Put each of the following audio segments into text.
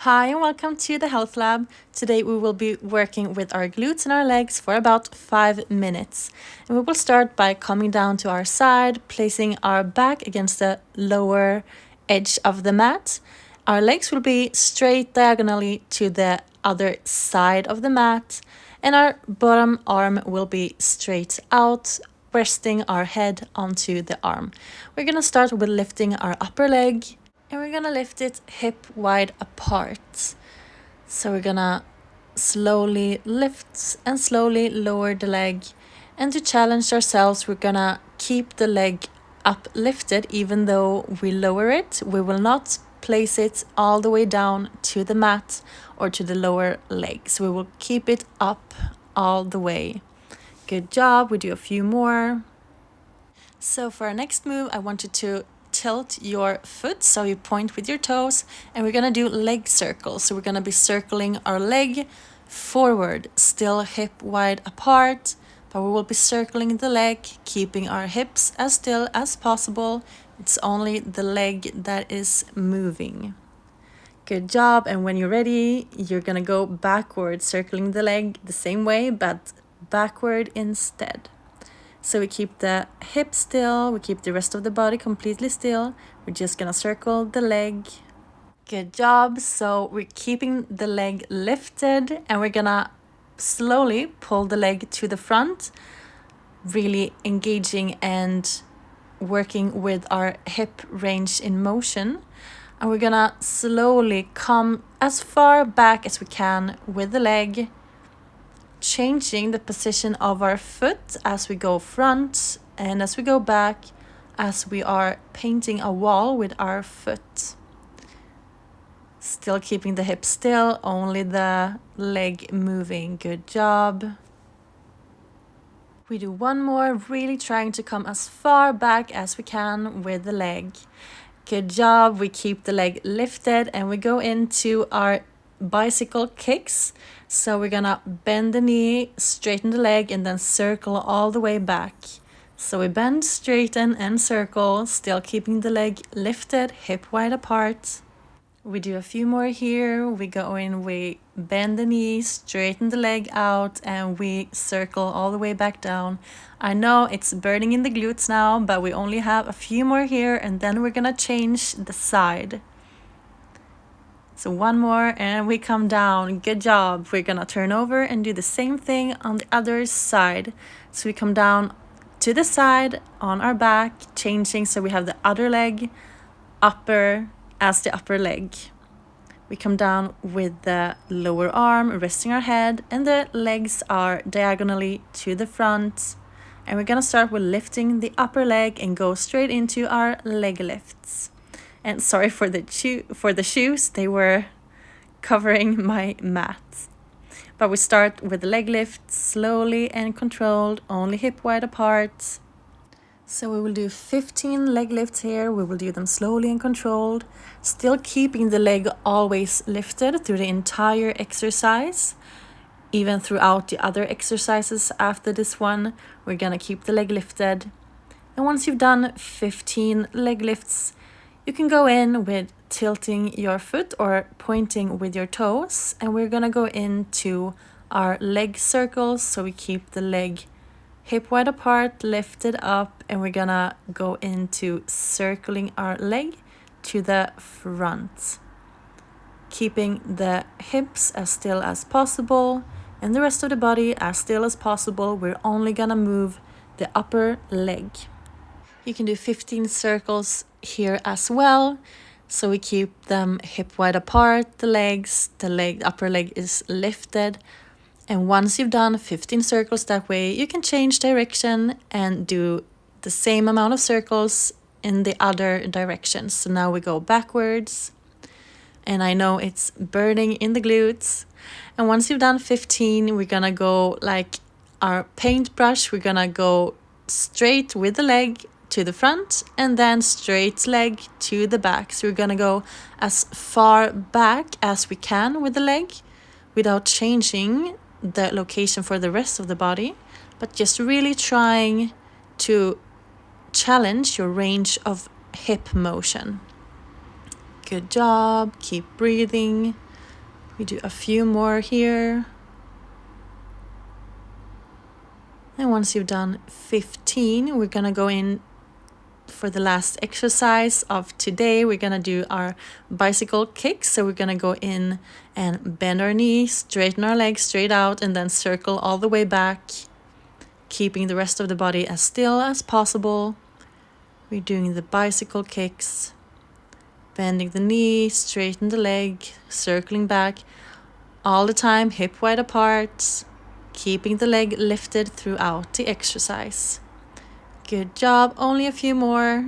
Hi and welcome to the Health Lab. Today we will be working with our glutes and our legs for about 5 minutes. And we will start by coming down to our side, placing our back against the lower edge of the mat. Our legs will be straight diagonally to the other side of the mat, and our bottom arm will be straight out, resting our head onto the arm. We're going to start with lifting our upper leg. And we're gonna lift it hip wide apart. So we're gonna slowly lift and slowly lower the leg. And to challenge ourselves, we're gonna keep the leg uplifted even though we lower it. We will not place it all the way down to the mat or to the lower legs. We will keep it up all the way. Good job. We do a few more. So for our next move, I want you to tilt your foot so you point with your toes, and we're gonna do leg circles. So we're gonna be circling our leg forward, still hip wide apart, but we will be circling the leg, keeping our hips as still as possible. It's only the leg that is moving. Good job. And when you're ready, you're gonna go backward, circling the leg the same way, but backward instead. So we keep the hip still, we keep the rest of the body completely still. We're just gonna circle the leg. Good job. So we're keeping the leg lifted and we're gonna slowly pull the leg to the front, really engaging and working with our hip range in motion. And we're gonna slowly come as far back as we can with the leg, changing the position of our foot as we go front and as we go back, as we are painting a wall with our foot. Still keeping the hip still, only the leg moving. Good job. We do one more, really trying to come as far back as we can with the leg. Good job. We keep the leg lifted and we go into our bicycle kicks. So we're gonna bend the knee, straighten the leg, and then circle all the way back. So we bend, straighten, and circle, still keeping the leg lifted, hip wide apart. We do a few more here. We go in, we bend the knee, straighten the leg out, and we circle all the way back down. I know it's burning in the glutes now, but we only have a few more here, and then we're gonna change the side. So one more and we come down. Good job. We're gonna turn over and do the same thing on the other side. So we come down to the side on our back, changing so we have the other leg upper as the upper leg. We come down with the lower arm, resting our head, and the legs are diagonally to the front. And we're gonna start with lifting the upper leg and go straight into our leg lifts. And sorry for the shoes, they were covering my mat. But we start with the leg lift, slowly and controlled, only hip wide apart. So we will do 15 leg lifts here. We will do them slowly and controlled, still keeping the leg always lifted through the entire exercise. Even throughout the other exercises after this one, we're gonna keep the leg lifted. And once you've done 15 leg lifts, you can go in with tilting your foot or pointing with your toes, and we're gonna go into our leg circles. So we keep the leg hip wide apart, lifted up, and we're gonna go into circling our leg to the front, keeping the hips as still as possible and the rest of the body as still as possible. We're only gonna move the upper leg. You can do 15 circles here as well. So we keep them hip wide apart, the upper leg is lifted. And once you've done 15 circles that way, you can change direction and do the same amount of circles in the other direction. So now we go backwards. And I know it's burning in the glutes. And once you've done 15, we're gonna go like our paintbrush. We're gonna go straight with the leg to the front and then straight leg to the back. So we're gonna go as far back as we can with the leg without changing the location for the rest of the body, but just really trying to challenge your range of hip motion. Good job. Keep breathing. We do a few more here. And once you've done 15, we're gonna go in for the last exercise of today. We're gonna do our bicycle kicks. So we're gonna go in and bend our knees, straighten our legs straight out, and then circle all the way back, keeping the rest of the body as still as possible. We're doing the bicycle kicks, bending the knee, straighten the leg, circling back, all the time hip wide apart, keeping the leg lifted throughout the exercise. Good job, only a few more.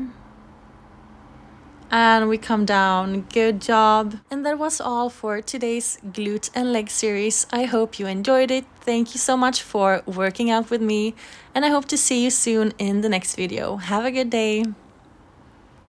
And we come down, good job. And that was all for today's glute and leg series. I hope you enjoyed it. Thank you so much for working out with me, and I hope to see you soon in the next video. Have a good day.